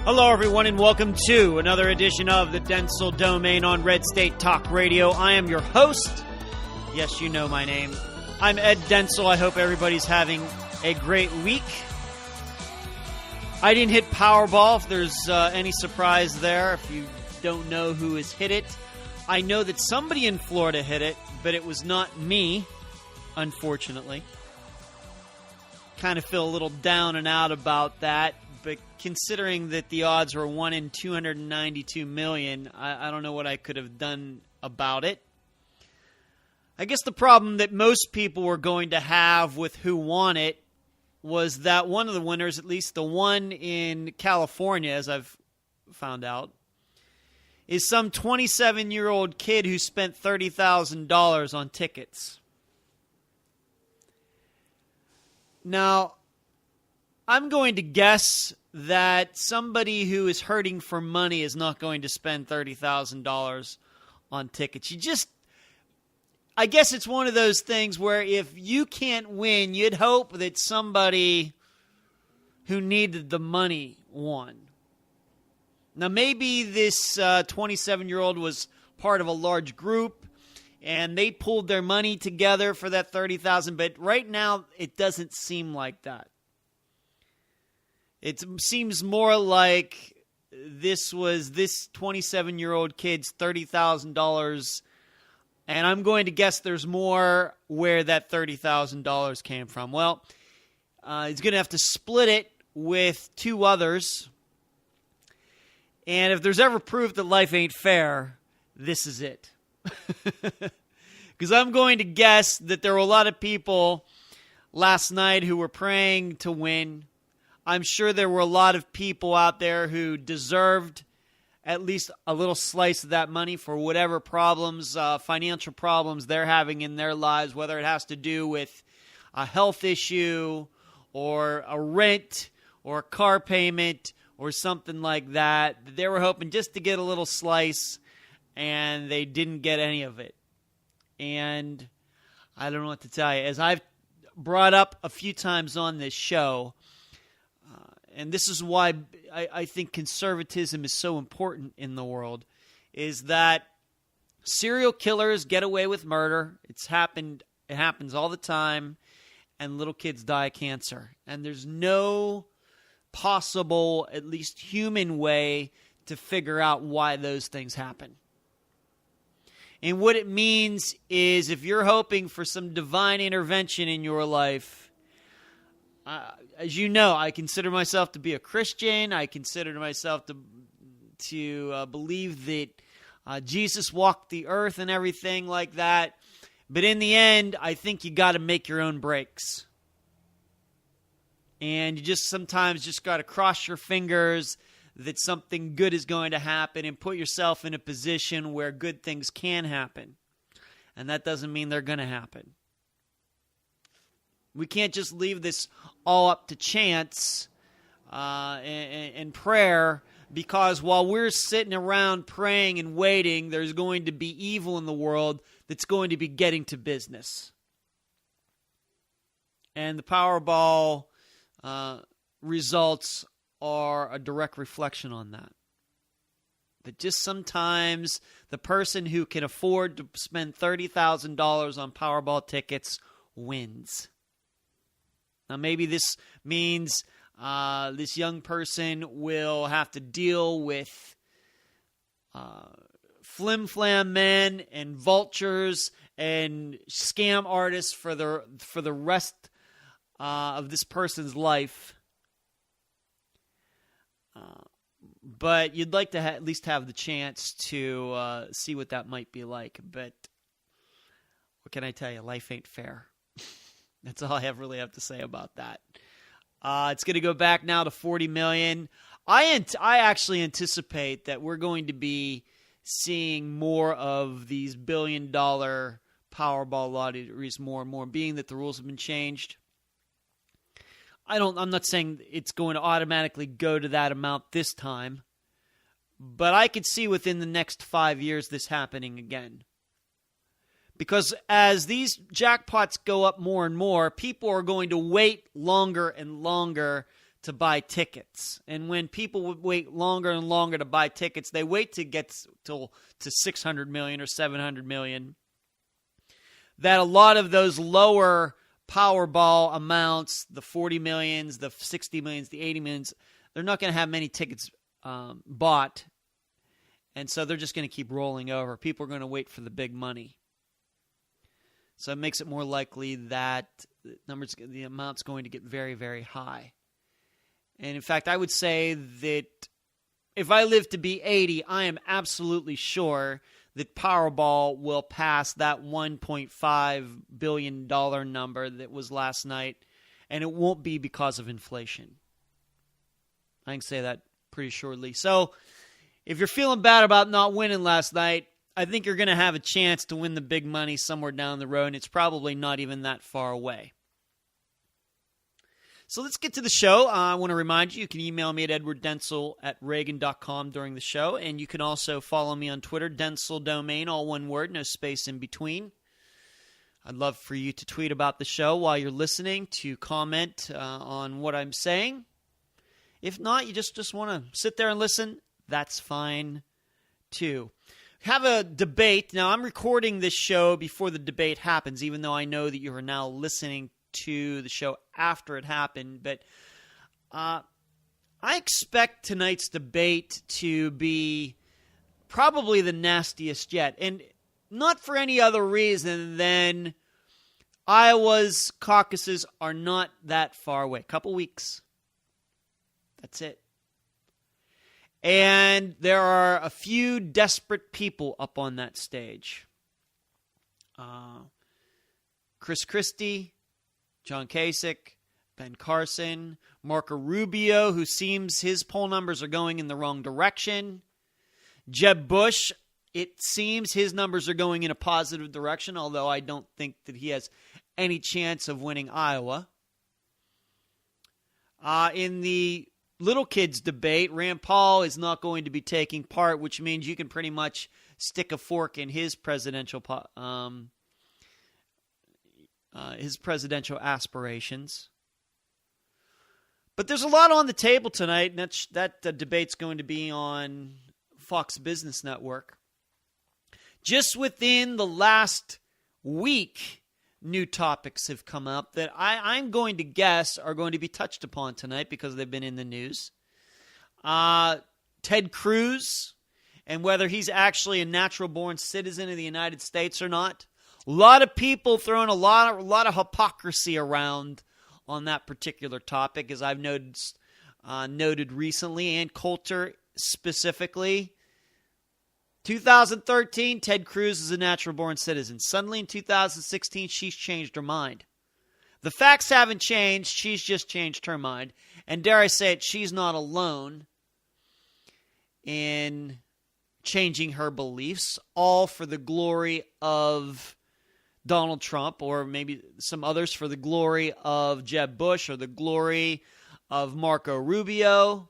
Hello, everyone, and welcome to another edition of the Dentzel Domain on Red State Talk Radio. I am your host. Yes, you know my name. I'm Ed Dentzel. I hope everybody's having a great week. I didn't hit Powerball, if there's any surprise there. If you don't know who has hit it, I know that somebody in Florida hit it, but it was not me, unfortunately. Kind of feel a little down and out about that. But considering that the odds were 1 in 292 million, I don't know what I could have done about it. I guess the problem that most people were going to have with who won it was that one of the winners, at least the one in California, as I've found out, is some 27-year-old kid who spent $30,000 on tickets. Now, I'm going to guess that somebody who is hurting for money is not going to spend $30,000 on tickets. I guess it's one of those things where if you can't win, you'd hope that somebody who needed the money won. Now, maybe this 27-year-old was part of a large group, and they pulled their money together for that $30,000, but right now it doesn't seem like that. It seems more like this was this 27-year-old kid's $30,000, and I'm going to guess there's more where that $30,000 came from. Well, he's going to have to split it with two others, and if there's ever proof that life ain't fair, this is it. Because I'm going to guess that there were a lot of people last night who were praying to win. I'm sure there were a lot of people out there who deserved at least a little slice of that money for whatever problems, financial problems they're having in their lives, whether it has to do with a health issue or a rent or a car payment or something like that. They were hoping just to get a little slice, and they didn't get any of it. And I don't know what to tell you. As I've brought up a few times on this show, and this is why I think conservatism is so important in the world, is that serial killers get away with murder. It happens all the time, and little kids die of cancer. And there's no possible, at least human way to figure out why those things happen. And what it means is if you're hoping for some divine intervention in your life, as you know, I consider myself to be a Christian. I consider myself to believe that Jesus walked the earth and everything like that. But in the end, I think you got to make your own breaks. And you sometimes got to cross your fingers that something good is going to happen and put yourself in a position where good things can happen. And that doesn't mean they're going to happen. We can't just leave this all up to chance and prayer, because while we're sitting around praying and waiting, there's going to be evil in the world that's going to be getting to business. And the Powerball results are a direct reflection on that. That just sometimes the person who can afford to spend $30,000 on Powerball tickets wins. Now, maybe this means this young person will have to deal with flim-flam men and vultures and scam artists for the rest of this person's life. But you'd like to at least have the chance to see what that might be like. But what can I tell you? Life ain't fair. That's all I really have to say about that. It's going to go back now to $40 million. I actually anticipate that we're going to be seeing more of these billion-dollar Powerball lotteries more and more, being that the rules have been changed. I'm not saying it's going to automatically go to that amount this time, but I could see within the next 5 years this happening again. Because as these jackpots go up more and more, people are going to wait longer and longer to buy tickets. And when people would wait longer and longer to buy tickets, they wait to get to 600 million or 700 million. That a lot of those lower Powerball amounts, the 40 millions, the 60 millions, the 80 millions, they're not going to have many tickets bought. And so they're just going to keep rolling over. People are going to wait for the big money. So it makes it more likely that the amount's going to get very, very high. And in fact, I would say that if I live to be 80, I am absolutely sure that Powerball will pass that $1.5 billion number that was last night, and it won't be because of inflation. I can say that pretty surely. So if you're feeling bad about not winning last night, I think you're going to have a chance to win the big money somewhere down the road, and it's probably not even that far away. So let's get to the show. I want to remind you, you can email me at edwarddentzel@reagan.com during the show, and you can also follow me on Twitter, Dentzel Domain, all one word, no space in between. I'd love for you to tweet about the show while you're listening, to comment on what I'm saying. If not, you just want to sit there and listen, that's fine too. Have a debate. Now, I'm recording this show before the debate happens, even though I know that you are now listening to the show after it happened. But I expect tonight's debate to be probably the nastiest yet. And not for any other reason than Iowa's caucuses are not that far away. A couple weeks. That's it. And there are a few desperate people up on that stage. Chris Christie, John Kasich, Ben Carson, Marco Rubio, who seems his poll numbers are going in the wrong direction. Jeb Bush, it seems his numbers are going in a positive direction, although I don't think that he has any chance of winning Iowa. In the little kids debate, Rand Paul is not going to be taking part, which means you can pretty much stick a fork in his presidential aspirations. But there's a lot on the table tonight, and that debate's going to be on Fox Business Network. Just within the last week, new topics have come up that I'm going to guess are going to be touched upon tonight because they've been in the news. Ted Cruz, and whether he's actually a natural-born citizen of the United States or not. A lot of people throwing a lot of hypocrisy around on that particular topic, as I've noted recently, and Coulter specifically. 2013, Ted Cruz is a natural-born citizen. Suddenly in 2016, she's changed her mind. The facts haven't changed. She's just changed her mind. And dare I say it, she's not alone in changing her beliefs, all for the glory of Donald Trump, or maybe some others for the glory of Jeb Bush, or the glory of Marco Rubio.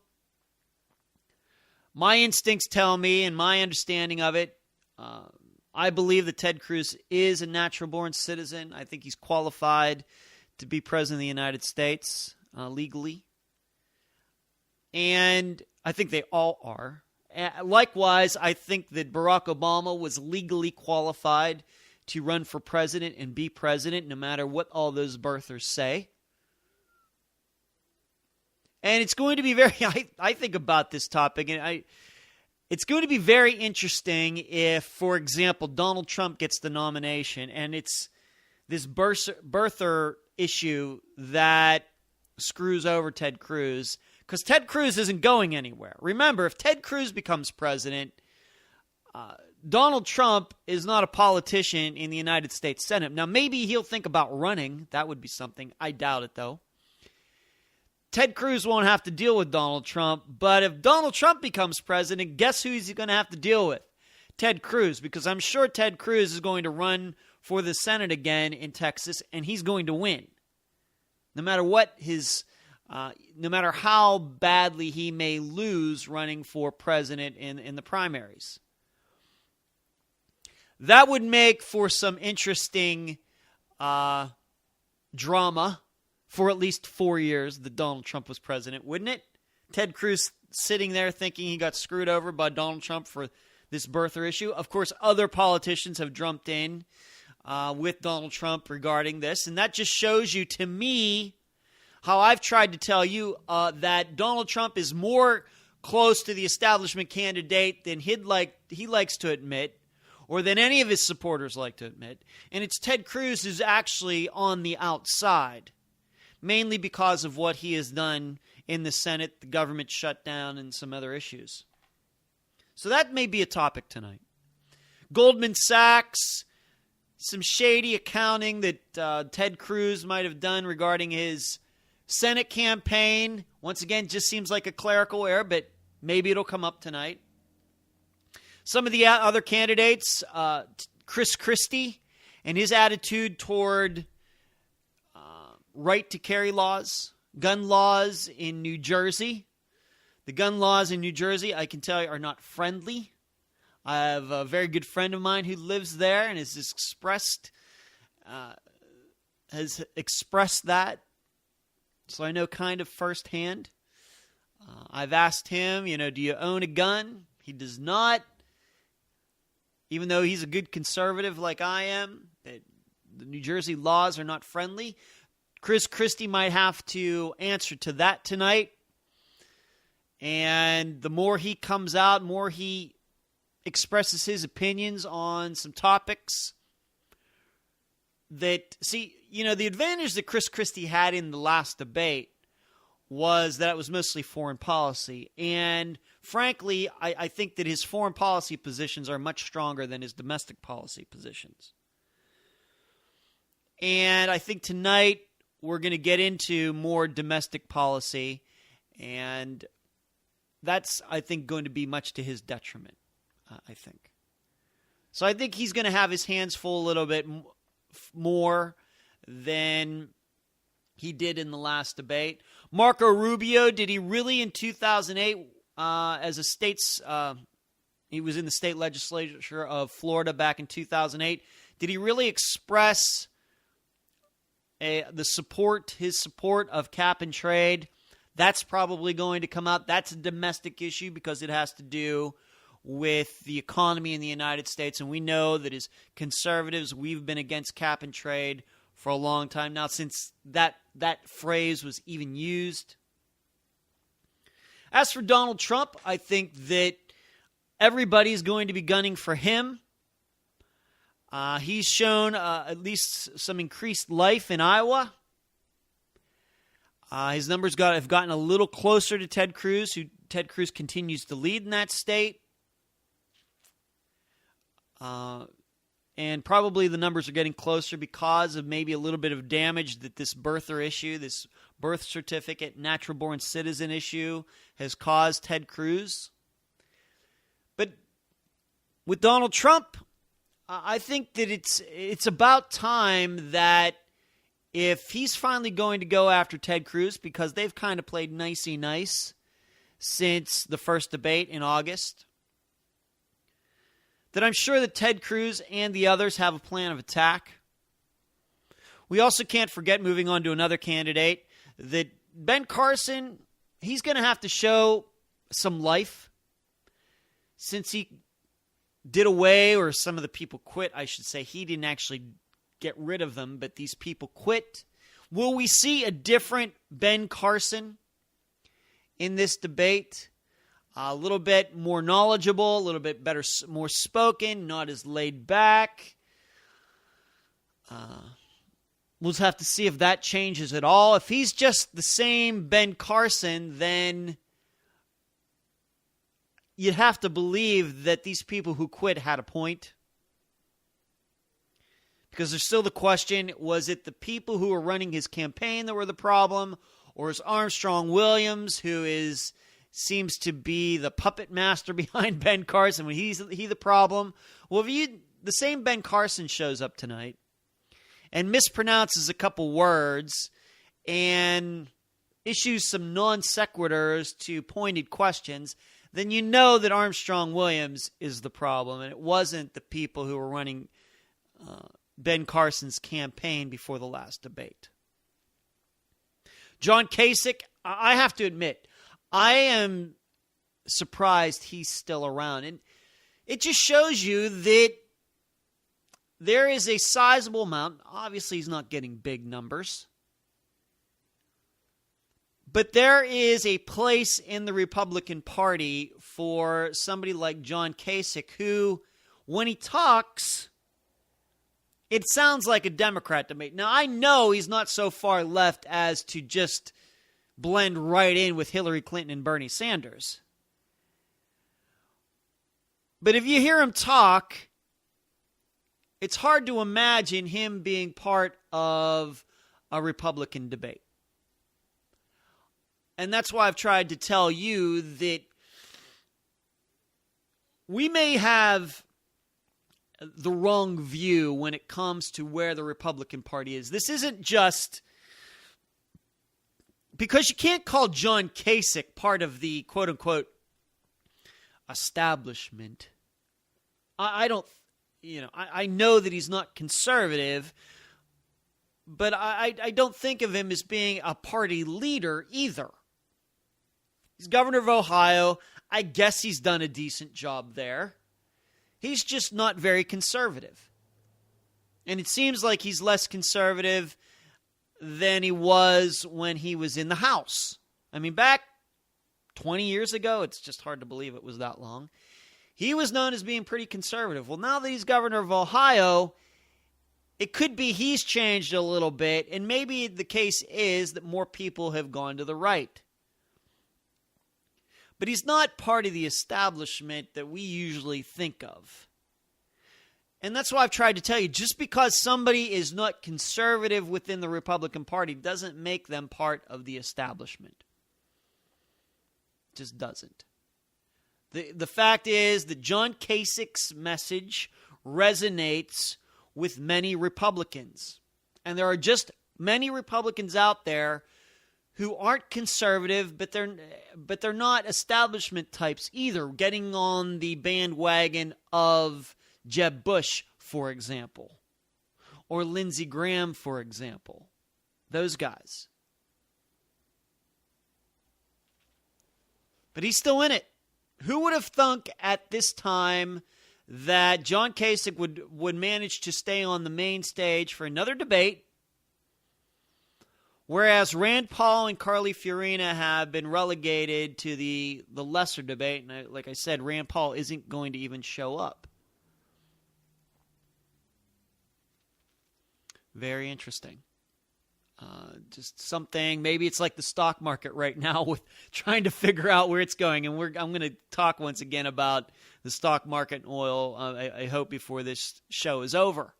My instincts tell me, and my understanding of it, I believe that Ted Cruz is a natural-born citizen. I think he's qualified to be president of the United States legally. And I think they all are. Likewise, I think that Barack Obama was legally qualified to run for president and be president, no matter what all those birthers say. And it's going to be I think about this topic, and it's going to be very interesting if, for example, Donald Trump gets the nomination, and it's this birther issue that screws over Ted Cruz, because Ted Cruz isn't going anywhere. Remember, if Ted Cruz becomes president, Donald Trump is not a politician in the United States Senate. Now, maybe he'll think about running. That would be something. I doubt it, though. Ted Cruz won't have to deal with Donald Trump, but if Donald Trump becomes president, guess who he's going to have to deal with? Ted Cruz, because I'm sure Ted Cruz is going to run for the Senate again in Texas, and he's going to win. No matter no matter how badly he may lose running for president in the primaries. That would make for some interesting drama for at least 4 years that Donald Trump was president, wouldn't it? Ted Cruz sitting there thinking he got screwed over by Donald Trump for this birther issue. Of course, other politicians have jumped in with Donald Trump regarding this, and that just shows you, to me, how I've tried to tell you that Donald Trump is more close to the establishment candidate than he likes to admit, or than any of his supporters like to admit. And it's Ted Cruz who's actually on the outside, mainly because of what he has done in the Senate, the government shutdown, and some other issues. So that may be a topic tonight. Goldman Sachs, some shady accounting that Ted Cruz might have done regarding his Senate campaign. Once again, just seems like a clerical error, but maybe it'll come up tonight. Some of the other candidates, Chris Christie and his attitude toward right to carry laws, gun laws in New Jersey. The gun laws in New Jersey, I can tell you, are not friendly. I have a very good friend of mine who lives there and has expressed that. So I know kind of firsthand. I've asked him, do you own a gun? He does not. Even though he's a good conservative like I am, the New Jersey laws are not friendly. Chris Christie might have to answer to that tonight. And the more he comes out, more he expresses his opinions on some topics the advantage that Chris Christie had in the last debate was that it was mostly foreign policy. And frankly, I think that his foreign policy positions are much stronger than his domestic policy positions. And I think tonight we're going to get into more domestic policy, and that's, I think, going to be much to his detriment, I think. So I think he's going to have his hands full a little bit more than he did in the last debate. Marco Rubio, did he really in 2008 as a state's he was in the state legislature of Florida back in 2008. Did he really express his support of cap and trade? That's probably going to come out. That's a domestic issue because it has to do with the economy in the United States. And we know that as conservatives, we've been against cap and trade for a long time now, since that phrase was even used. As for Donald Trump, I think that everybody's going to be gunning for him. He's shown at least some increased life in Iowa. His numbers have gotten a little closer to Ted Cruz, who Ted Cruz continues to lead in that state. And probably the numbers are getting closer because of maybe a little bit of damage that this birther issue, this birth certificate, natural-born citizen issue, has caused Ted Cruz. But with Donald Trump, I think that it's about time that if he's finally going to go after Ted Cruz, because they've kind of played nicey nice since the first debate in August, that I'm sure that Ted Cruz and the others have a plan of attack. We also can't forget, moving on to another candidate, that Ben Carson, he's going to have to show some life since he did away, or some of the people quit, I should say. He didn't actually get rid of them, but these people quit. Will we see a different Ben Carson in this debate? A little bit more knowledgeable, a little bit better, more spoken, not as laid back. We'll just have to see if that changes at all. If he's just the same Ben Carson, then you'd have to believe that these people who quit had a point. Because there's still the question, was it the people who were running his campaign that were the problem, or is Armstrong Williams, who seems to be the puppet master behind Ben Carson, when he's the problem? Well, if the same Ben Carson shows up tonight and mispronounces a couple words and issues some non sequiturs to pointed questions, then you know that Armstrong Williams is the problem, and it wasn't the people who were running Ben Carson's campaign before the last debate. John Kasich, I have to admit, I am surprised he's still around. And it just shows you that there is a sizable amount. Obviously, he's not getting big numbers. But there is a place in the Republican Party for somebody like John Kasich who, when he talks, it sounds like a Democrat to me. Now, I know he's not so far left as to just blend right in with Hillary Clinton and Bernie Sanders. But if you hear him talk, it's hard to imagine him being part of a Republican debate. And that's why I've tried to tell you that we may have the wrong view when it comes to where the Republican Party is. This isn't just because you can't call John Kasich part of the quote-unquote establishment. I don't, I know that he's not conservative, but I don't think of him as being a party leader either. He's governor of Ohio. I guess he's done a decent job there. He's just not very conservative. And it seems like he's less conservative than he was when he was in the House. I mean, back 20 years ago, it's just hard to believe it was that long, he was known as being pretty conservative. Well, now that he's governor of Ohio, it could be he's changed a little bit, and maybe the case is that more people have gone to the right. But he's not part of the establishment that we usually think of. And that's why I've tried to tell you, just because somebody is not conservative within the Republican Party doesn't make them part of the establishment. It just doesn't. The fact is that John Kasich's message resonates with many Republicans. And there are just many Republicans out there who aren't conservative, but they're not establishment types either, getting on the bandwagon of Jeb Bush, for example, or Lindsey Graham, for example. Those guys. But he's still in it. Who would have thunk at this time that John Kasich would manage to stay on the main stage for another debate, whereas Rand Paul and Carly Fiorina have been relegated to the lesser debate. And like I said, Rand Paul isn't going to even show up. Very interesting. Just something, maybe it's like the stock market right now with trying to figure out where it's going. And I'm going to talk once again about the stock market and oil, I hope, before this show is over.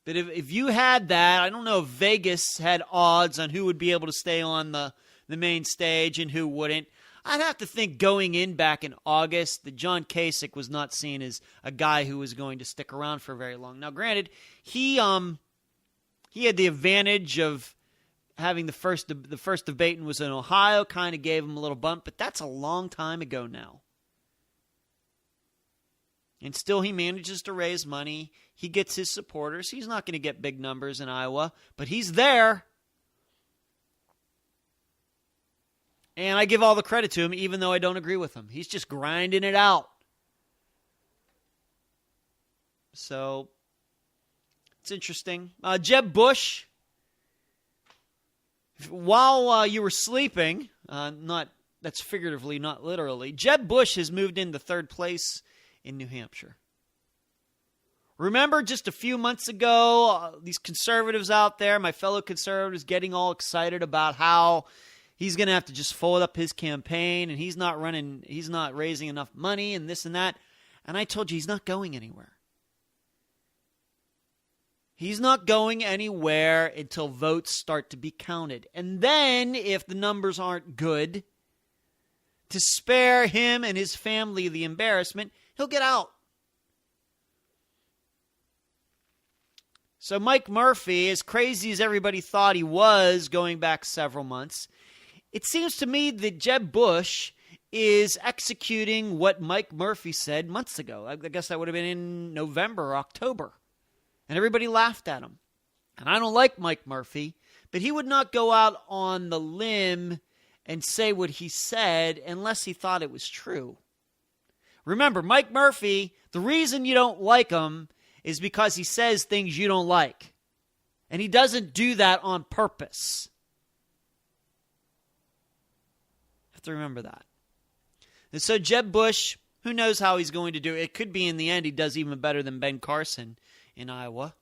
But if you had that, I don't know if Vegas had odds on who would be able to stay on the main stage and who wouldn't. I'd have to think going in back in August that John Kasich was not seen as a guy who was going to stick around for very long. Now, granted, he had the advantage of having the first debate and was in Ohio, kind of gave him a little bump, but that's a long time ago now. And still he manages to raise money. He gets his supporters. He's not going to get big numbers in Iowa, but he's there. And I give all the credit to him, even though I don't agree with him. He's just grinding it out. So, it's interesting. Jeb Bush, while you were sleeping, that's figuratively, not literally, Jeb Bush has moved into third place in New Hampshire. Remember just a few months ago, these conservatives out there, my fellow conservatives, getting all excited about how he's going to have to just fold up his campaign and he's not raising enough money and this and that. And I told you he's not going anywhere. He's not going anywhere until votes start to be counted. And then, if the numbers aren't good, to spare him and his family the embarrassment, he'll get out. So Mike Murphy, as crazy as everybody thought he was going back several months, it seems to me that Jeb Bush is executing what Mike Murphy said months ago. I guess that would have been in November or October. And everybody laughed at him. And I don't like Mike Murphy, but he would not go out on the limb and say what he said unless he thought it was true. Remember, Mike Murphy, the reason you don't like him is because he says things you don't like. And he doesn't do that on purpose. You have to remember that. And so Jeb Bush, who knows how he's going to do it? It could be in the end he does even better than Ben Carson in Iowa.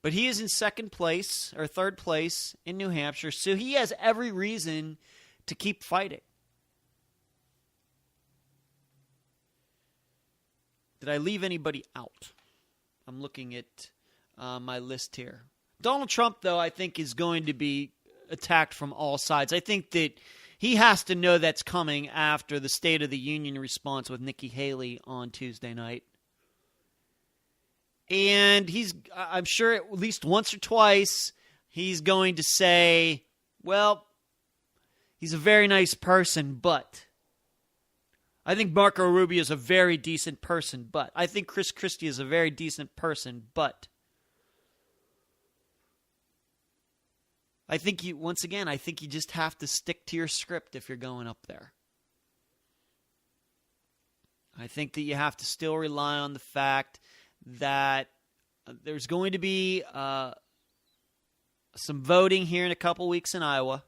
But he is in second place or third place in New Hampshire, so he has every reason to keep fighting. Did I leave anybody out? I'm looking at my list here. Donald Trump, though, I think is going to be attacked from all sides. I think that he has to know that's coming after the State of the Union response with Nikki Haley on Tuesday night. And I'm sure at least once or twice, he's going to say, well, he's a very nice person, but. I think Marco Rubio is a very decent person, but. I think Chris Christie is a very decent person, but. I think you just have to stick to your script if you're going up there. I think that you have to still rely on the fact that there's going to be some voting here in a couple weeks in Iowa.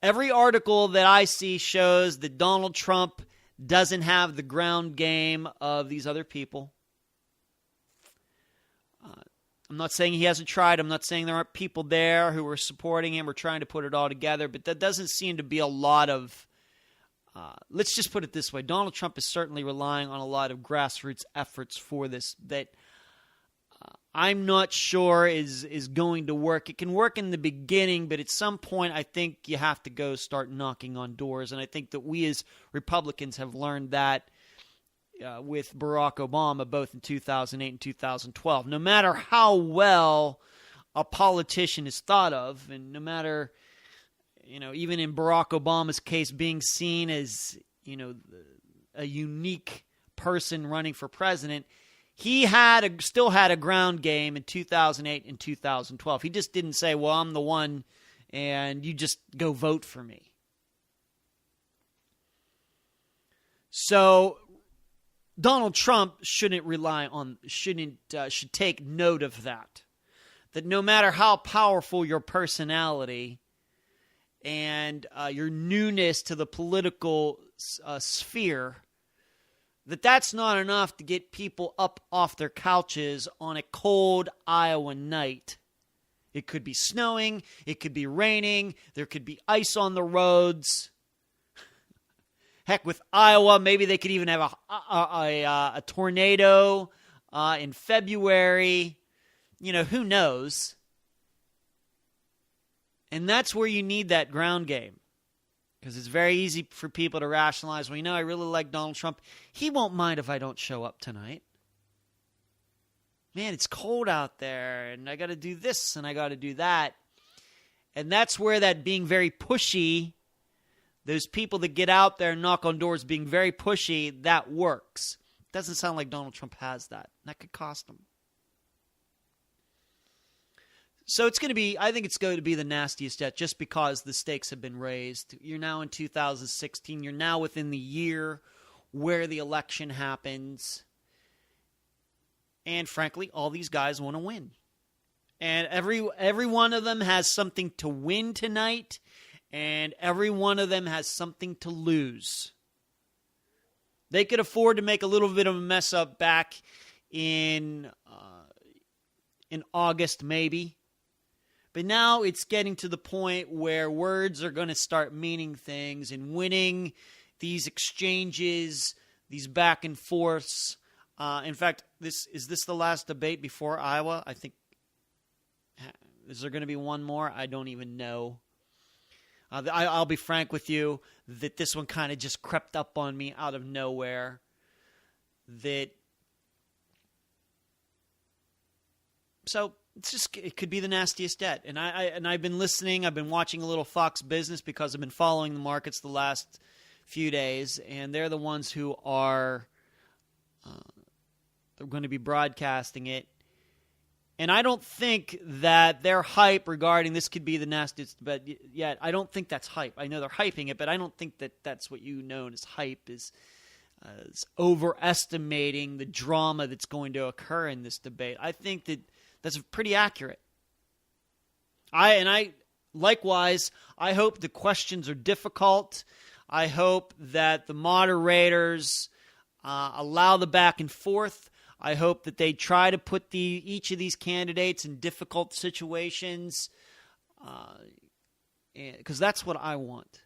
Every article that I see shows that Donald Trump doesn't have the ground game of these other people. I'm not saying he hasn't tried. I'm not saying there aren't people there who are supporting him or trying to put it all together, but that doesn't seem to be a lot of let's just put it this way. Donald Trump is certainly relying on a lot of grassroots efforts for this that I'm not sure is going to work. It can work in the beginning, but at some point I think you have to go start knocking on doors. And I think that we as Republicans have learned that with Barack Obama both in 2008 and 2012. No matter how well a politician is thought of, and no matter, even in Barack Obama's case, being seen as, a unique person running for president, he still had a ground game in 2008 and 2012. He just didn't say, well, I'm the one and you just go vote for me. So Donald Trump should take note of that. That no matter how powerful your personality and your newness to the political sphere, that's not enough to get people up off their couches on a cold Iowa night. It could be snowing. It could be raining. There could be ice on the roads. Heck, with Iowa, maybe they could even have a tornado in February. Who knows? And that's where you need that ground game. Because it's very easy for people to rationalize, well, I really like Donald Trump. He won't mind if I don't show up tonight. Man, it's cold out there, and I got to do this, and I got to do that. And that's where that being very pushy, those people that get out there and knock on doors being very pushy, that works. Doesn't sound like Donald Trump has that. That could cost him. So I think it's going to be the nastiest yet, just because the stakes have been raised. You're now in 2016. You're now within the year where the election happens. And frankly, all these guys want to win. And every one of them has something to win tonight, and every one of them has something to lose. They could afford to make a little bit of a mess up back in August, maybe. But now it's getting to the point where words are going to start meaning things, and winning these exchanges, these back and forths. In fact, is this the last debate before Iowa? I think. Is there going to be one more? I don't even know. I'll be frank with you that this one kind of just crept up on me out of nowhere. So it could be the nastiest yet. And I've been listening. I've been watching a little Fox Business because I've been following the markets the last few days, and they're the ones who are They're going to be broadcasting it. And I don't think that their hype regarding this could be the nastiest debate yet. I don't think that's hype. I know they're hyping it, but I don't think that that's what you know as hype is overestimating the drama that's going to occur in this debate. I think that that's pretty accurate. Likewise, I hope the questions are difficult. I hope that the moderators allow the back and forth. I hope that they try to put each of these candidates in difficult situations, because that's what I want.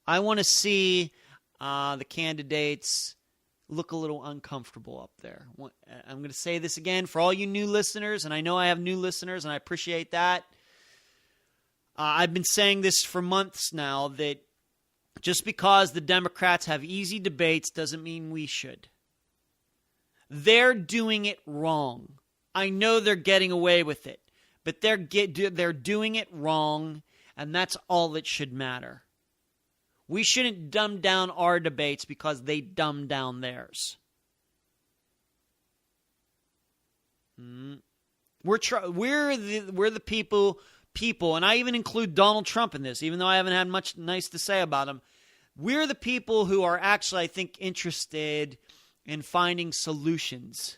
I want to see the candidates look a little uncomfortable up there. I'm going to say this again for all you new listeners, and I know I have new listeners, and I appreciate that. I've been saying this for months now, that just because the Democrats have easy debates doesn't mean we should. They're doing it wrong. I know they're getting away with it, but they're doing it wrong, and that's all that should matter. We shouldn't dumb down our debates because they dumb down theirs. We're the people, and I even include Donald Trump in this, even though I haven't had much nice to say about him. We're the people who are actually, I think, interested in finding solutions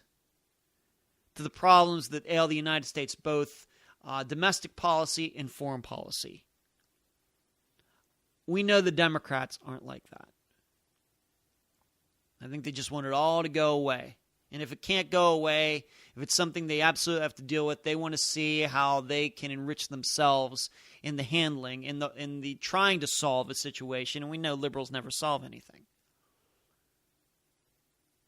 to the problems that ail the United States, both domestic policy and foreign policy. We know the Democrats aren't like that. I think they just want it all to go away. And if it can't go away, if it's something they absolutely have to deal with, they want to see how they can enrich themselves in the handling, in the trying to solve a situation. And we know liberals never solve anything.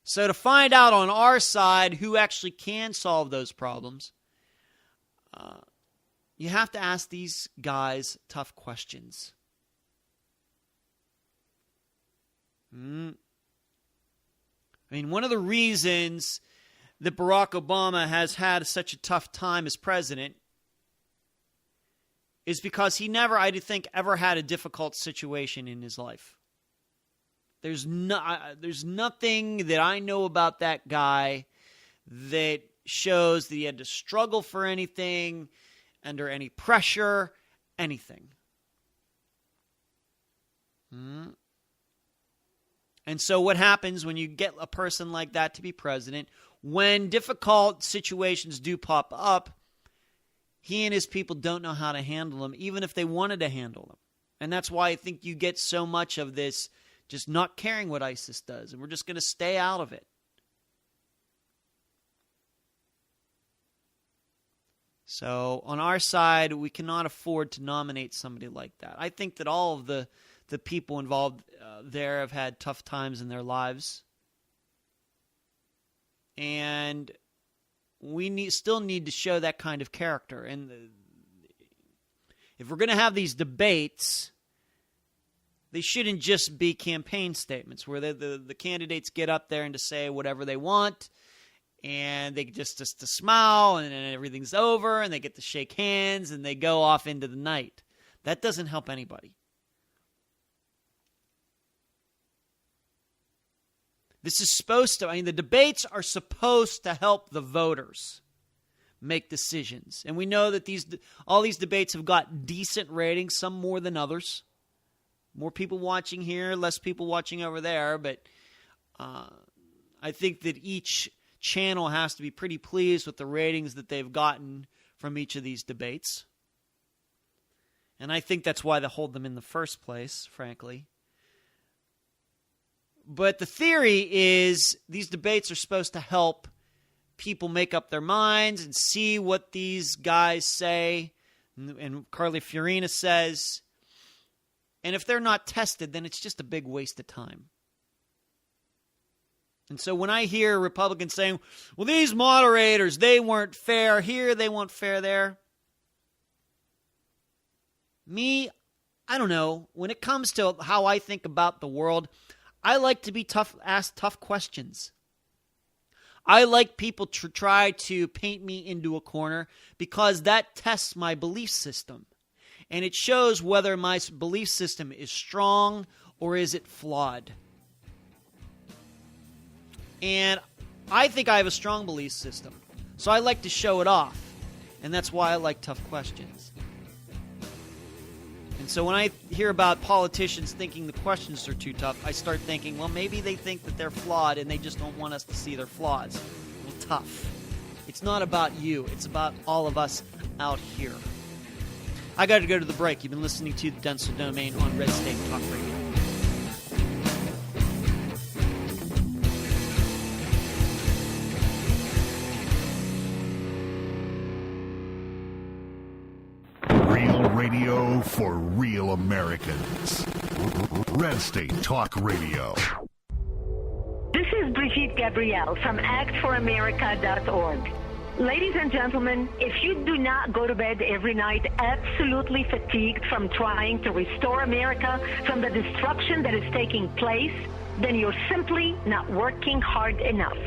So to find out on our side who actually can solve those problems, you have to ask these guys tough questions. I mean, one of the reasons that Barack Obama has had such a tough time as president is because he never, I think, ever had a difficult situation in his life. There's nothing that I know about that guy that shows that he had to struggle for anything, under any pressure, anything. And so what happens when you get a person like that to be president, when difficult situations do pop up, he and his people don't know how to handle them, even if they wanted to handle them. And that's why I think you get so much of this just not caring what ISIS does, and we're just going to stay out of it. So on our side, we cannot afford to nominate somebody like that. I think that all of the people involved there have had tough times in their lives. And we still need to show that kind of character. And if we're going to have these debates, they shouldn't just be campaign statements where the candidates get up there and to say whatever they want, and they just to smile, and then everything's over, and they get to shake hands, and they go off into the night. That doesn't help anybody. This is supposed to, the debates are supposed to help the voters make decisions. And we know that all these debates have got decent ratings, some more than others. More people watching here, less people watching over there. But I think that each channel has to be pretty pleased with the ratings that they've gotten from each of these debates. And I think that's why they hold them in the first place, frankly. But the theory is these debates are supposed to help people make up their minds and see what these guys say and Carly Fiorina says. And if they're not tested, then it's just a big waste of time. And so when I hear Republicans saying, well, these moderators, they weren't fair here, they weren't fair there. Me, I don't know. When it comes to how I think about the world, I like to be ask tough questions. I like people to try to paint me into a corner because that tests my belief system. And it shows whether my belief system is strong or is it flawed. And I think I have a strong belief system, so I like to show it off, and that's why I like tough questions. And so when I hear about politicians thinking the questions are too tough, I start thinking, well, maybe they think that they're flawed and they just don't want us to see their flaws. Well, tough. It's not about you. It's about all of us out here. I got to go to the break. You've been listening to the Dentzel Domain on Red State Talk Radio. Radio for real Americans. Red State Talk Radio. This is Brigitte Gabrielle from actforamerica.org. Ladies and gentlemen, if you do not go to bed every night absolutely fatigued from trying to restore America from the destruction that is taking place, then you're simply not working hard enough.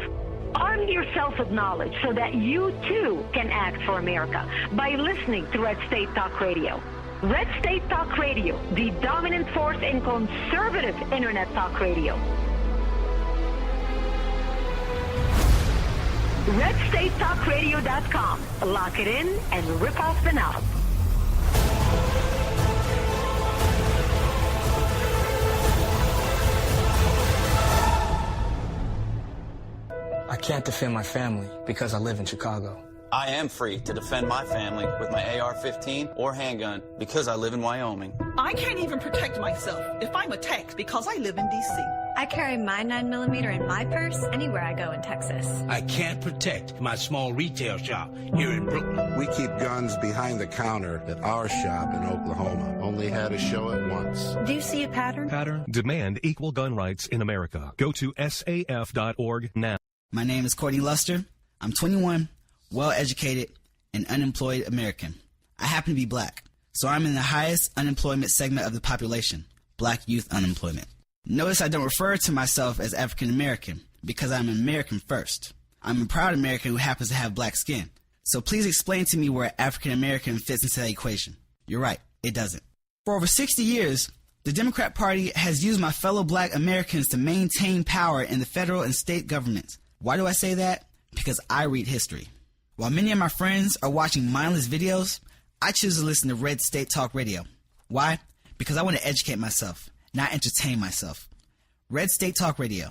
Arm yourself with knowledge so that you, too, can act for America by listening to Red State Talk Radio. Red State Talk Radio, the dominant force in conservative Internet talk radio. RedStateTalkRadio.com. Lock it in and rip off the knob. I can't defend my family because I live in Chicago. I am free to defend my family with my AR-15 or handgun because I live in Wyoming. I can't even protect myself if I'm attacked because I live in D.C. I carry my 9mm in my purse anywhere I go in Texas. I can't protect my small retail shop here in Brooklyn. We keep guns behind the counter at our shop in Oklahoma. Only had to show it once. Do you see a pattern? Demand equal gun rights in America. Go to SAF.org now. My name is Courtney Luster. I'm 21, well-educated, and unemployed American. I happen to be black, so I'm in the highest unemployment segment of the population, black youth unemployment. Notice I don't refer to myself as African American because I'm an American first. I'm a proud American who happens to have black skin. So please explain to me where African American fits into that equation. You're right, it doesn't. For over 60 years, the Democrat Party has used my fellow black Americans to maintain power in the federal and state governments. Why do I say that? Because I read history. While many of my friends are watching mindless videos, I choose to listen to Red State Talk Radio. Why? Because I want to educate myself, not entertain myself. Red State Talk Radio,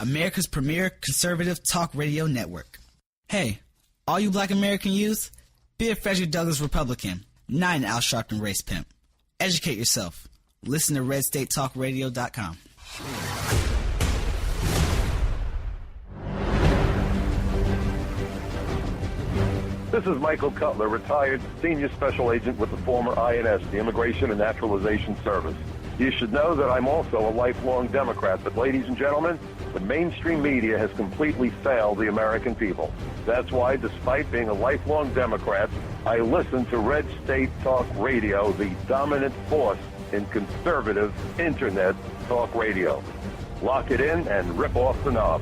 America's premier conservative talk radio network. Hey, all you black American youth, be a Frederick Douglass Republican, not an Al Sharpton race pimp. Educate yourself. Listen to RedStateTalkRadio.com. This is Michael Cutler, retired senior special agent with the former INS, the Immigration and Naturalization Service. You should know that I'm also a lifelong Democrat, but ladies and gentlemen, the mainstream media has completely failed the American people. That's why, despite being a lifelong Democrat, I listen to Red State Talk Radio, the dominant force in conservative Internet talk radio. Lock it in and rip off the knob.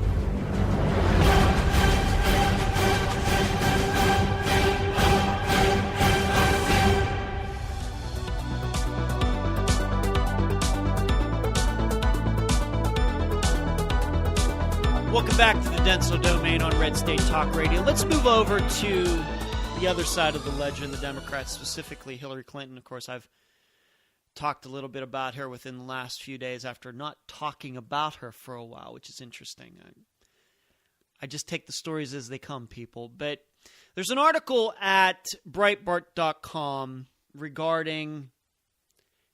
Welcome back to the Dentzel Domain on Red State Talk Radio. Let's move over to the other side of the ledger, the Democrats, specifically Hillary Clinton. Of course, I've talked a little bit about her within the last few days after not talking about her for a while, which is interesting. I just take the stories as they come, people. But there's an article at Breitbart.com regarding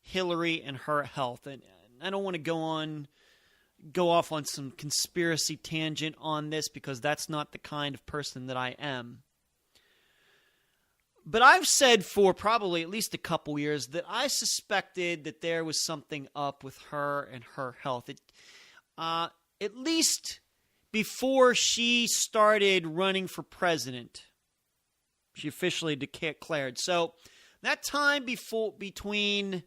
Hillary and her health. And I don't want to go off on some conspiracy tangent on this because that's not the kind of person that I am. But I've said for probably at least a couple years that I suspected that there was something up with her and her health. At least before she started running for president, she officially declared. So that time between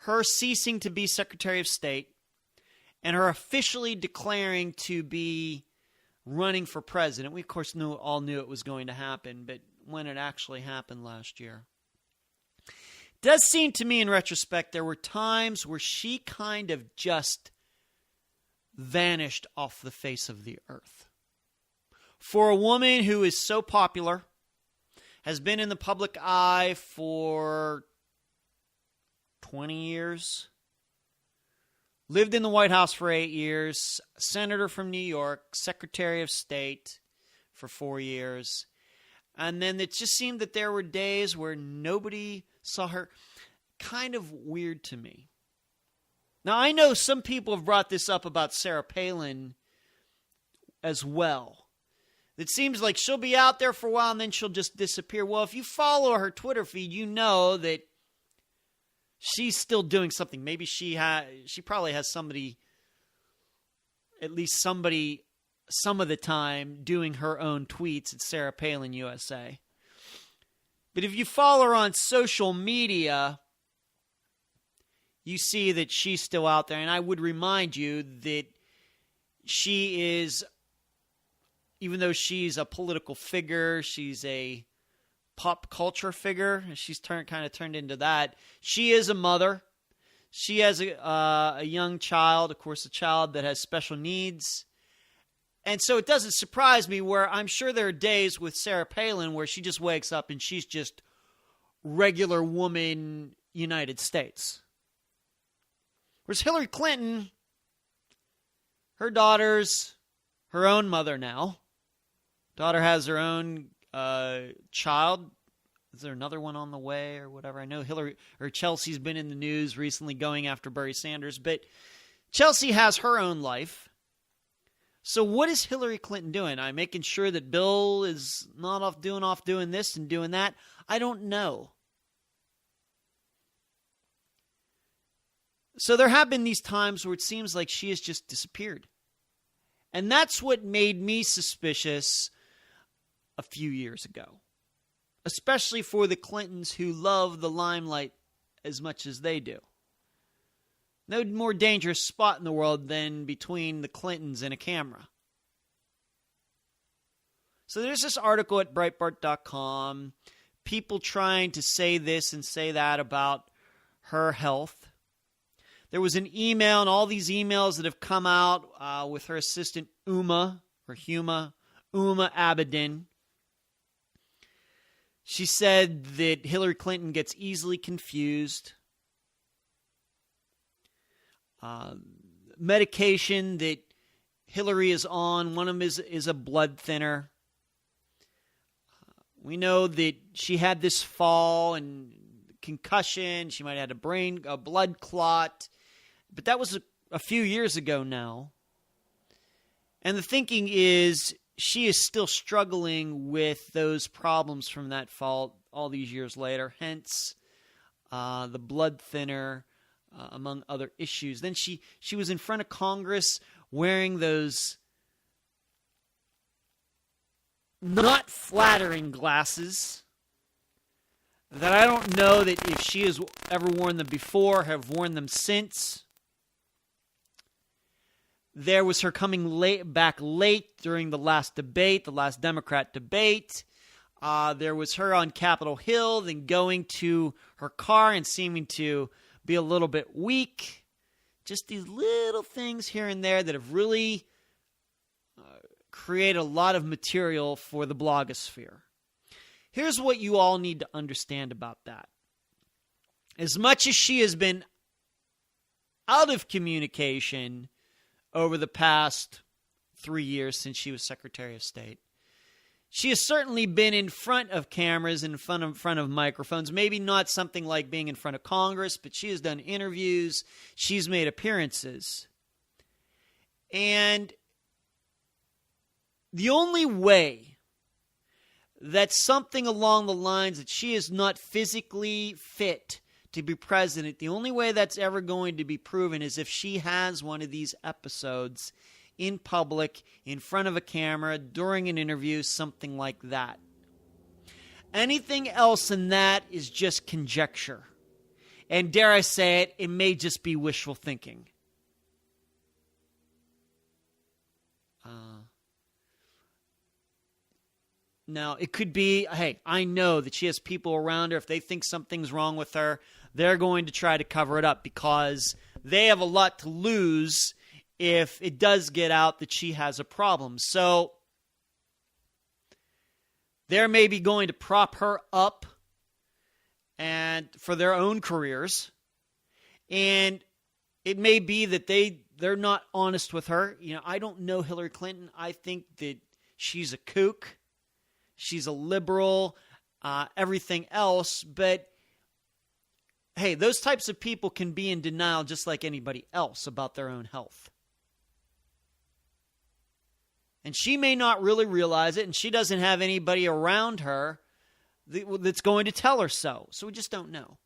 her ceasing to be Secretary of State and her officially declaring to be running for president. We, of course, all knew it was going to happen, but when it actually happened last year. It does seem to me in retrospect there were times where she kind of just vanished off the face of the earth. For a woman who is so popular, has been in the public eye for 20 years, lived in the White House for 8 years, senator from New York, Secretary of State for 4 years, and then it just seemed that there were days where nobody saw her. Kind of weird to me. Now, I know some people have brought this up about Sarah Palin as well. It seems like she'll be out there for a while and then she'll just disappear. Well, if you follow her Twitter feed, you know that she's still doing something. Maybe she probably has somebody, at least somebody, some of the time doing her own tweets at Sarah Palin USA. But if you follow her on social media, you see that she's still out there. And I would remind you that she is, even though she's a political figure, she's a pop culture figure. She's kind of turned into that. She is a mother. She has a young child, of course, a child that has special needs. And so it doesn't surprise me where I'm sure there are days with Sarah Palin where she just wakes up and she's just regular woman United States. Whereas Hillary Clinton, her daughter's her own mother now. Daughter has her own child. Is there another one on the way or whatever? I know Chelsea's been in the news recently going after Bernie Sanders, but Chelsea has her own life. So what is Hillary Clinton doing? I'm making sure that Bill is not off doing this and doing that. I don't know. So there have been these times where it seems like she has just disappeared. And that's what made me suspicious a few years ago. Especially for the Clintons who love the limelight as much as they do. No more dangerous spot in the world than between the Clintons and a camera. So there's this article at Breitbart.com. People trying to say this and say that about her health. There was an email, and all these emails that have come out with her assistant Uma Abedin. She said that Hillary Clinton gets easily confused. Medication that Hillary is on, one of them is a blood thinner. We know that she had this fall and concussion. She might have had a blood clot. But that was a few years ago now. And the thinking is she is still struggling with those problems from that fall all these years later. Hence, the blood thinner, among other issues. Then she was in front of Congress wearing those not flattering glasses that I don't know that if she has ever worn them before, have worn them since. There was her coming back late during the last Democrat debate. There was her on Capitol Hill, then going to her car and seeming to be a little bit weak. Just these little things here and there that have really created a lot of material for the blogosphere. Here's what you all need to understand about that. As much as she has been out of communication over the past 3 years since she was Secretary of State, she has certainly been in front of cameras, in front of microphones. Maybe not something like being in front of Congress, but she has done interviews. She's made appearances. And the only way that something along the lines that she is not physically fit to be president, the only way that's ever going to be proven is if she has one of these episodes in public, in front of a camera, during an interview, something like that. Anything else than that is just conjecture. And dare I say it, it may just be wishful thinking. Now, it could be, hey, I know that she has people around her. If they think something's wrong with her, they're going to try to cover it up because they have a lot to lose if it does get out that she has a problem. So they're maybe going to prop her up and for their own careers. And it may be that they're not honest with her. You know, I don't know Hillary Clinton. I think that she's a kook. She's a liberal, everything else. But, hey, those types of people can be in denial just like anybody else about their own health. And she may not really realize it, and she doesn't have anybody around her that's going to tell her so. So we just don't know.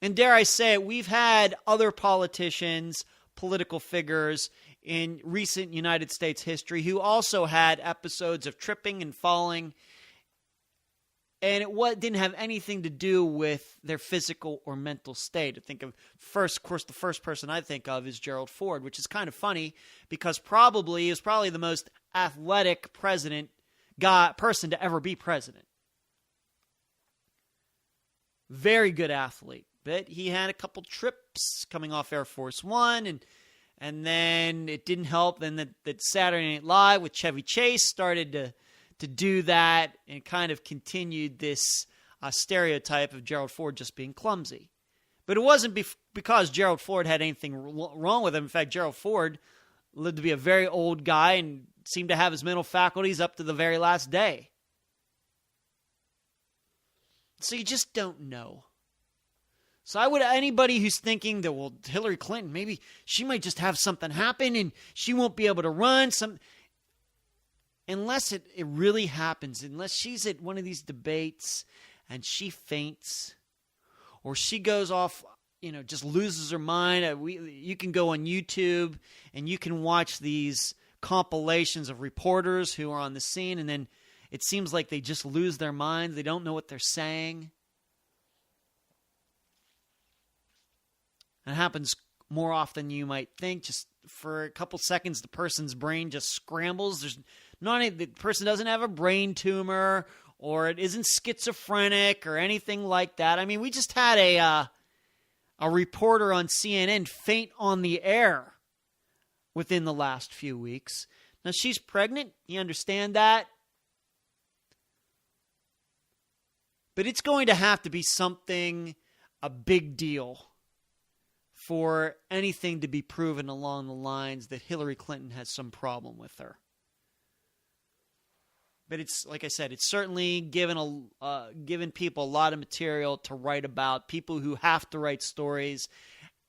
And dare I say it, we've had other politicians, political figures in recent United States history who also had episodes of tripping and falling, and it didn't have anything to do with their physical or mental state. I think of the first person I think of is Gerald Ford, which is kind of funny because he was probably the most athletic person to ever be president. Very good athlete. But he had a couple trips coming off Air Force One, and then it didn't help. Then that Saturday Night Live with Chevy Chase started to do that and kind of continued this stereotype of Gerald Ford just being clumsy. But it wasn't because Gerald Ford had anything wrong with him. In fact, Gerald Ford lived to be a very old guy and seemed to have his mental faculties up to the very last day. So you just don't know. So anybody who's thinking that, well, Hillary Clinton, maybe she might just have something happen and she won't be able to run. Unless it really happens, unless she's at one of these debates and she faints or she goes off, just loses her mind. You can go on YouTube and you can watch these compilations of reporters who are on the scene, and then it seems like they just lose their minds. They don't know what they're saying. It happens more often than you might think. Just for a couple seconds, the person's brain just scrambles. The person doesn't have a brain tumor, or it isn't schizophrenic or anything like that. I mean, we just had a reporter on CNN faint on the air within the last few weeks. Now, she's pregnant. You understand that? But it's going to have to be a big deal, for anything to be proven along the lines that Hillary Clinton has some problem with her. But it's, like I said, it's certainly given people a lot of material to write about, people who have to write stories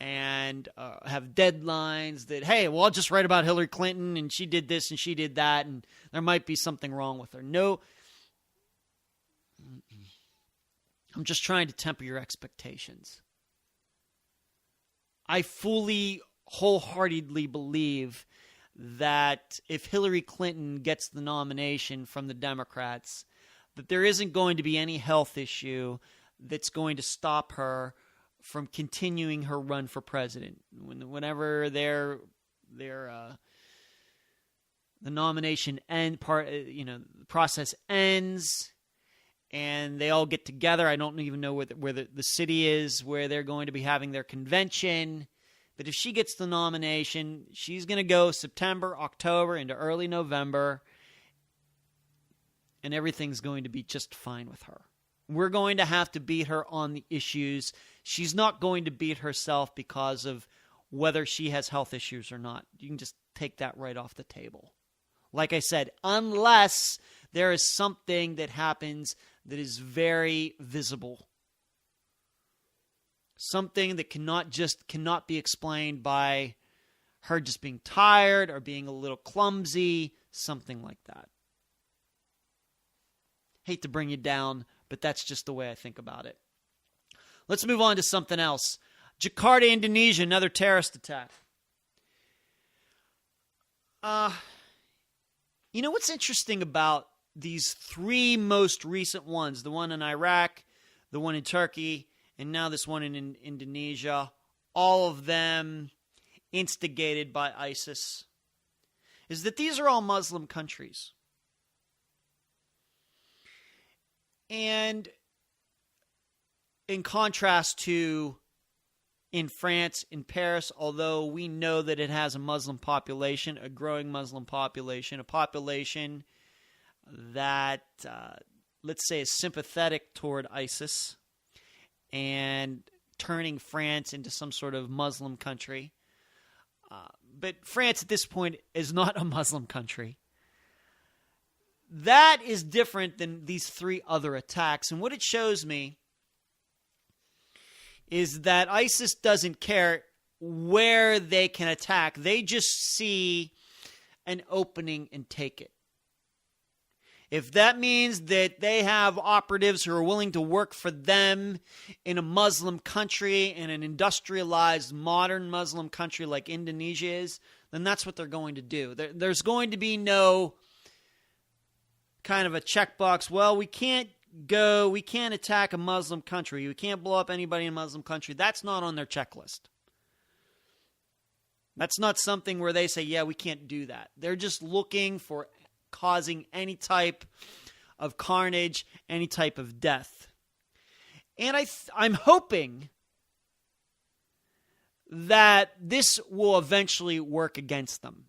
and have deadlines that, hey, well, I'll just write about Hillary Clinton and she did this and she did that and there might be something wrong with her. No, I'm just trying to temper your expectations. I fully, wholeheartedly believe that if Hillary Clinton gets the nomination from the Democrats, that there isn't going to be any health issue that's going to stop her from continuing her run for president. Whenever the nomination the process ends, and they all get together. I don't even know where the city is where they're going to be having their convention. But if she gets the nomination, she's going to go September, October, into early November, and everything's going to be just fine with her. We're going to have to beat her on the issues. She's not going to beat herself because of whether she has health issues or not. You can just take that right off the table. Like I said, unless there is something that happens that is very visible. Something that cannot be explained by her just being tired or being a little clumsy, something like that. Hate to bring you down, but that's just the way I think about it. Let's move on to something else. Jakarta, Indonesia, another terrorist attack. You know what's interesting about these three most recent ones, the one in Iraq, the one in Turkey, and now this one in Indonesia, all of them instigated by ISIS, is that these are all Muslim countries. And in contrast to in France, in Paris, although we know that it has a Muslim population, a growing Muslim population, a population that, let's say, is sympathetic toward ISIS and turning France into some sort of Muslim country. But France at this point is not a Muslim country. That is different than these three other attacks. And what it shows me is that ISIS doesn't care where they can attack. They just see an opening and take it. If that means that they have operatives who are willing to work for them in a Muslim country, in an industrialized modern Muslim country like Indonesia is, then that's what they're going to do. There's going to be no kind of a checkbox. Well, we can't attack a Muslim country. We can't blow up anybody in a Muslim country. That's not on their checklist. That's not something where they say, yeah, we can't do that. They're just looking for causing any type of carnage, any type of death. And I'm hoping that this will eventually work against them.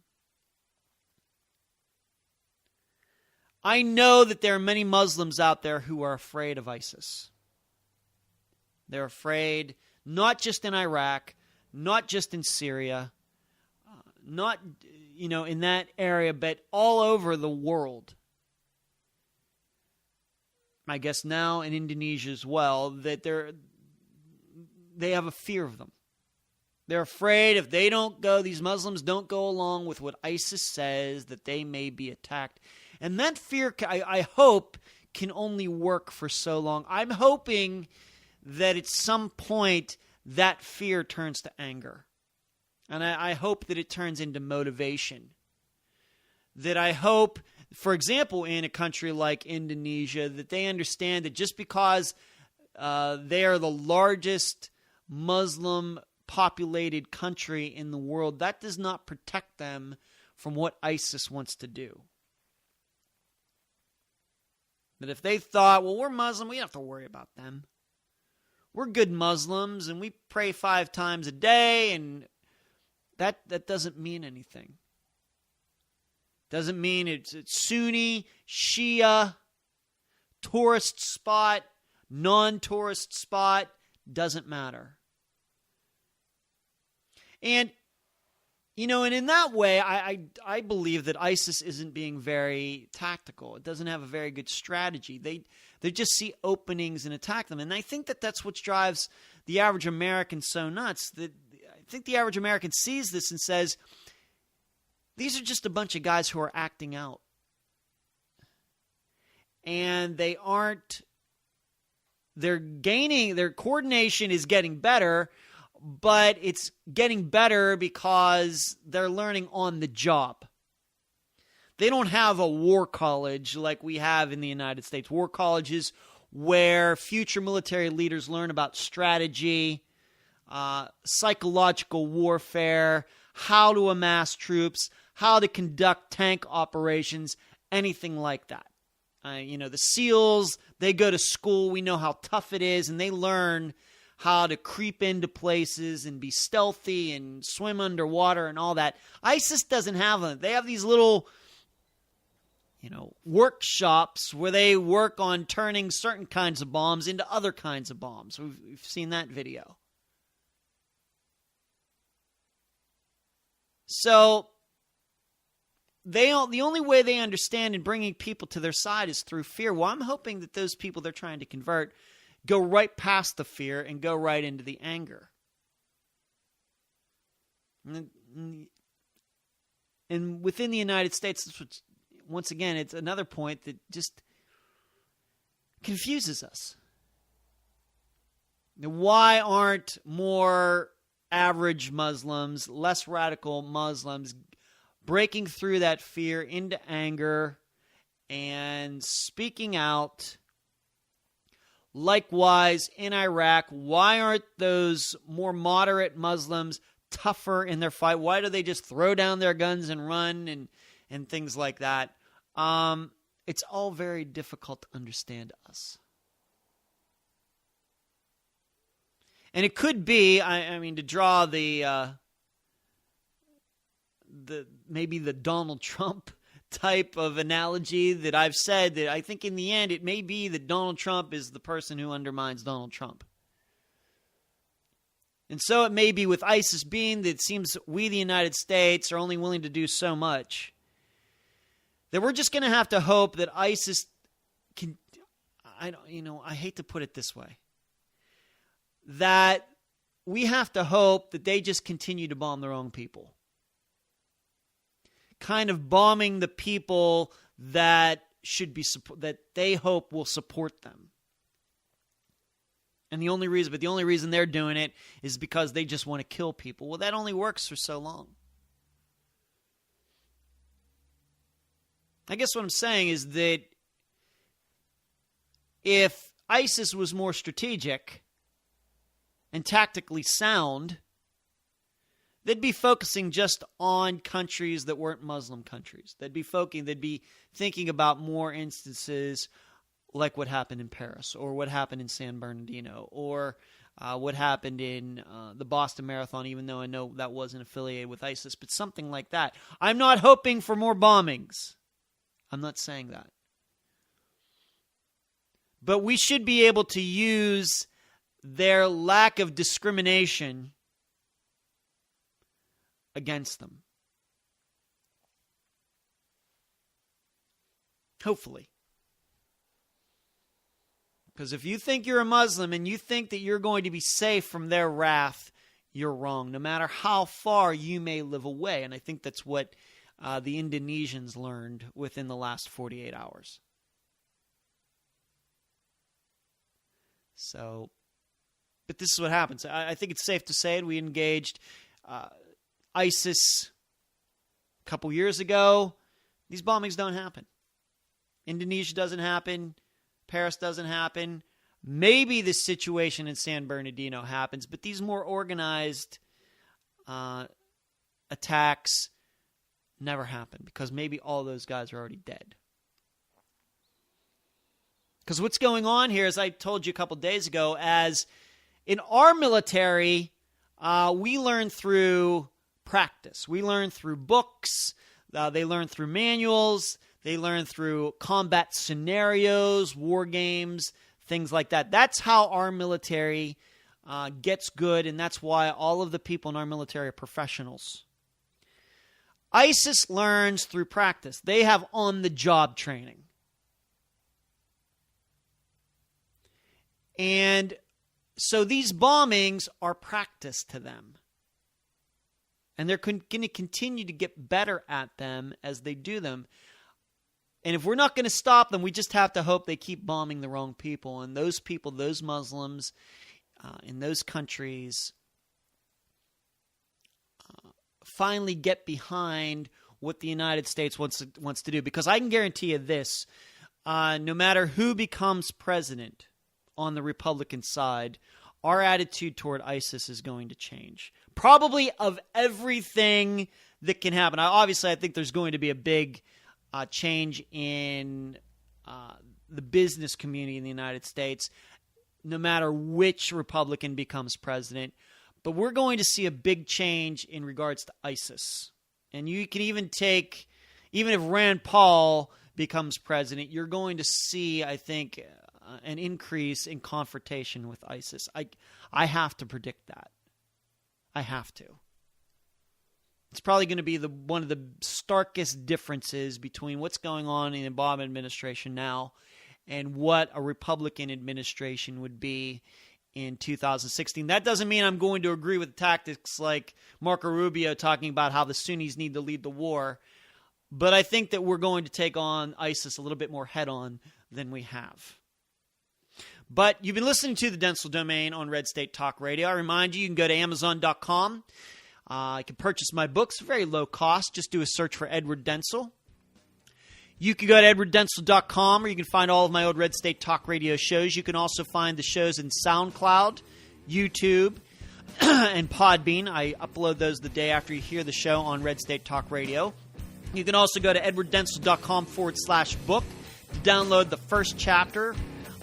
I know that there are many Muslims out there who are afraid of ISIS. They're afraid not just in Iraq, not just in Syria, not in that area, but all over the world. I guess now in Indonesia as well, that they have a fear of them. They're afraid if they don't go, these Muslims don't go along with what ISIS says, that they may be attacked. And that fear, I hope, can only work for so long. I'm hoping that at some point that fear turns to anger. And I hope that it turns into motivation. That I hope, for example, in a country like Indonesia, that they understand that just because they are the largest Muslim populated country in the world, that does not protect them from what ISIS wants to do. That if they thought, well, we're Muslim, we don't have to worry about them. We're good Muslims, and we pray 5 times a day, and that doesn't mean anything. Doesn't mean it's Sunni, Shia, tourist spot, non-tourist spot, doesn't matter. And, and in that way, I believe that ISIS isn't being very tactical. It doesn't have a very good strategy. They just see openings and attack them. And I think that that's what drives the average American so nuts. I think the average American sees this and says, these are just a bunch of guys who are acting out. And their coordination is getting better, but it's getting better because they're learning on the job. They don't have a war college like we have in the United States. War colleges where future military leaders learn about strategy, psychological warfare, how to amass troops, how to conduct tank operations, anything like that. The SEALs, they go to school. We know how tough it is, and they learn how to creep into places and be stealthy and swim underwater and all that. ISIS doesn't have them. They have these little, workshops where they work on turning certain kinds of bombs into other kinds of bombs. We've seen that video. So the only way they understand in bringing people to their side is through fear. Well, I'm hoping that those people they're trying to convert go right past the fear and go right into the anger. And within the United States, once again, it's another point that just confuses us. Why aren't more average Muslims, less radical Muslims, breaking through that fear into anger and speaking out? Likewise, in Iraq, why aren't those more moderate Muslims tougher in their fight? Why do they just throw down their guns and run and things like that? It's all very difficult to understand us. And it could be, I mean, to draw maybe the Donald Trump type of analogy that I've said, that I think in the end it may be that Donald Trump is the person who undermines Donald Trump. And so it may be with ISIS being that it seems we, the United States, are only willing to do so much, that we're just going to have to hope that ISIS can, I hate to put it this way, that we have to hope that they just continue to bomb their own people. Kind of bombing the people that should be that they hope will support them. And the only reason they're doing it is because they just want to kill people. Well, that only works for so long. I guess what I'm saying is that if ISIS was more strategic and tactically sound, they'd be focusing just on countries that weren't Muslim countries. They'd be thinking about more instances like what happened in Paris, or what happened in San Bernardino, or what happened in the Boston Marathon, even though I know that wasn't affiliated with ISIS, but something like that. I'm not hoping for more bombings. I'm not saying that. But we should be able to use their lack of discrimination against them. Hopefully. Because if you think you're a Muslim and you think that you're going to be safe from their wrath, you're wrong, no matter how far you may live away. And I think that's what the Indonesians learned within the last 48 hours. So, but this is what happens. I think it's safe to say it. We engaged ISIS a couple years ago. These bombings don't happen. Indonesia doesn't happen. Paris doesn't happen. Maybe the situation in San Bernardino happens, but these more organized attacks never happen because maybe all those guys are already dead. Because what's going on here, as I told you a couple days ago, as in our military, we learn through practice. We learn through books. They learn through manuals. They learn through combat scenarios, war games, things like that. That's how our military gets good, and that's why all of the people in our military are professionals. ISIS learns through practice. They have on-the-job training. And so these bombings are practice to them. And they're going to continue to get better at them as they do them. And if we're not going to stop them, we just have to hope they keep bombing the wrong people. And those people, those Muslims in those countries, finally get behind what the United States wants to do. Because I can guarantee you this, no matter who becomes president on the Republican side, our attitude toward ISIS is going to change. Probably of everything that can happen. Obviously, I think there's going to be a big change in the business community in the United States, no matter which Republican becomes president. But we're going to see a big change in regards to ISIS. And you can even take, even if Rand Paul becomes president, you're going to see, I think, an increase in confrontation with ISIS. I have to predict that. I have to. It's probably going to be one of the starkest differences between what's going on in the Obama administration now and what a Republican administration would be in 2016. That doesn't mean I'm going to agree with tactics like Marco Rubio talking about how the Sunnis need to lead the war, but I think that we're going to take on ISIS a little bit more head-on than we have. But you've been listening to the Dentzel Domain on Red State Talk Radio. I remind you, you can go to Amazon.com. You can purchase my books, very low cost. Just do a search for Edward Dentzel. You can go to edwarddentzel.com, where you can find all of my old Red State Talk Radio shows. You can also find the shows in SoundCloud, YouTube, and Podbean. I upload those the day after you hear the show on Red State Talk Radio. You can also go to edwarddentzel.com/book to download the first chapter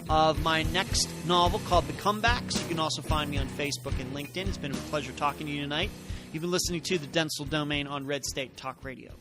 of my next novel called The Comebacks. You can also find me on Facebook and LinkedIn. It's been a pleasure talking to you tonight. You've been listening to the Dentzel Domain on Red State Talk Radio.